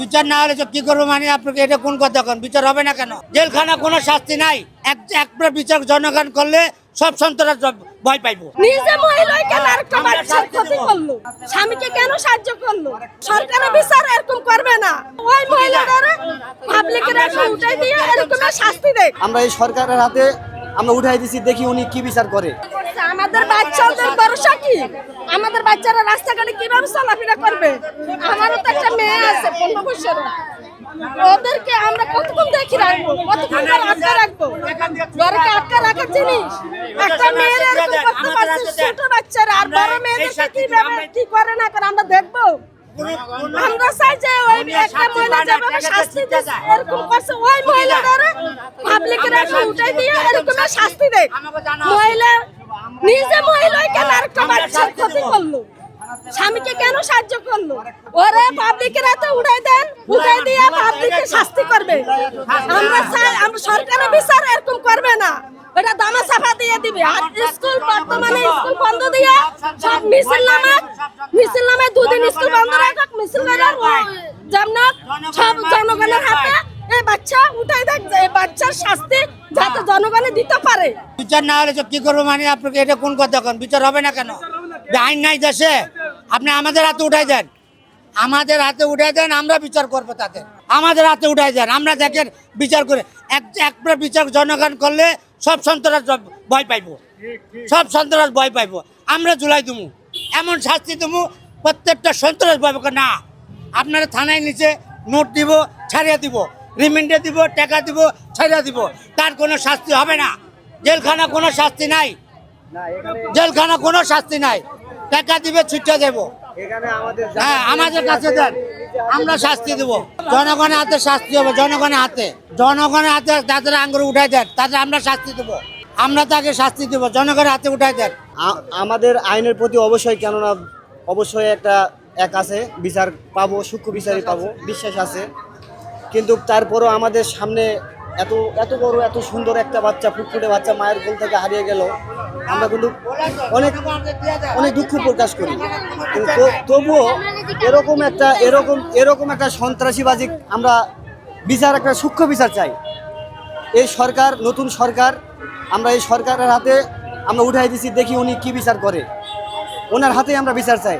বিচার না হলে কি করবো মানে আপনাকে এটা কোন কথা কোন বিচার হবে না কেন? জেলখানা কোনো শাস্তি নাই। একবার বিচার জনগণ করলে সব সন্ত্রাস ভয় পাইবো। নিজে মহিলা কেন আরেকটা বাচ্চার ক্ষতি করলো, স্বামীকে কেন সাহায্য করলো? সরকারের বিচার এরকম করবে না। ওই মহিলাদের পাবলিকের উঠাই দিয়ে এরকম শাস্তি দেয়। আমরা এই সরকারের হাতে আমরা উঠাই দিছি, দেখি উনি কি বিচার করে। আমাদের বাচ্চাদের ভরসা কি? আমাদের বাচ্চারা রাস্তাঘাটে কিভাবে চলাফেরা করবে? আমারও তো একটা মেয়ে আছে 15 বছর। ওদেরকে আমরা কতক্ষণ দেখি রাখবো, কতক্ষণ আটকা রাখবো? ঘরে আটকা রাখার জিনিস একটা মেয়ের এরকম করতে পারছে, ছোট বাচ্চারা আর বড় মেয়েদেরকে কিভাবে কি করে না করে আমরা দেখবো। আমরা চাই যে ওই একটা মহিলা যেভাবে শাস্তি দিচ্ছে এরকম করছে, ওই মহিলাদের পাবলিকের উঠাই দিয়ে এরকম শাস্তি দেয়। মহিলা নিজে মহিলা কেন আরেকটা বাচ্চার ক্ষতি করলো, স্বামীকে কেন সাহায্য করলো? ওরে পাবলিকের হাতে উঠাই দেন, উঠাই দিয়ে পাবলিককে শাস্তি করবে। আমরা চাই আমরা সরকারের বিচার এরকম করবে না। এটা দামা সাফা দিয়ে দিবে। আর স্কুল বর্তমানে স্কুল বন্ধ দিয়ে সব মিছিল নামে 2 দিন স্কুল বন্ধ রাখা মিছিল করার জামনাত সব জনগণের হাতে। এই বাচ্চা উঠাই দেখ, এই বাচ্চার শাস্তি যাতে জনগণে দিতে পারে। বিচার না হলে কি করবো মানে আপনাকে এটা কোন কথা কোন বিচার হবে না কেন? আইন নাই দেশে, আপনি আমাদের হাতে উঠাই দেন, আমাদের হাতে উঠাই দেন, আমরা বিচার করবো তাদের। আমাদের হাতে উঠাই দেন, আমরা দেখেন বিচার করে একবার বিচার জনগণ করলে সব সন্ত্রাস ভয় পাইবো, সব সন্ত্রাস ভয় পাইবো। আমরা জুলাই দেবো, এমন শাস্তি দেবো প্রত্যেকটা সন্ত্রাস ভয় পাবো না। আপনারা থানায় নিচে নোট দিব, ছাড়িয়ে দিব, রিমান্ডে দিব, টাকা দিব, ছাড়িয়ে দিব, তার কোনো শাস্তি হবে না। জেলখানা কোনো শাস্তি নাই, জেলখানা কোনো শাস্তি নাই। টাকা দিবে, ছুটে দেবো। হ্যাঁ, আমাদের কাছে দেন, আমরা শাস্তি দেব। জনগণের হাতে শাস্তি হবে, জনগণের হাতে, জনগণের হাতে তাদের আঙ্গুর উঠাই দেন, তাদের আমরা শাস্তি দেবো, আমরা তাকে শাস্তি দেব। জনগণের হাতে উঠাই দেন। আমাদের আইনের প্রতি অবশ্যই, কেননা অবশ্যই একটা আছে, বিচার পাবো, সূক্ষ্ম বিচারই পাবো, বিশ্বাস আছে। কিন্তু তারপরও আমাদের সামনে এত বড় এত সুন্দর একটা বাচ্চা, ফুটফুটে বাচ্চা মায়ের কোল থেকে হারিয়ে গেল। আমরা কিন্তু অনেক দুঃখ প্রকাশ করি। কিন্তু তবুও এরকম একটা সন্ত্রাসীবাজি আমরা বিচার, একটা সূক্ষ্ম বিচার চাই। এই সরকার, নতুন সরকার, আমরা এই সরকারের হাতে আমরা উঠাই দিছি, দেখি উনি কি বিচার করে। ওনার হাতেই আমরা বিচার চাই।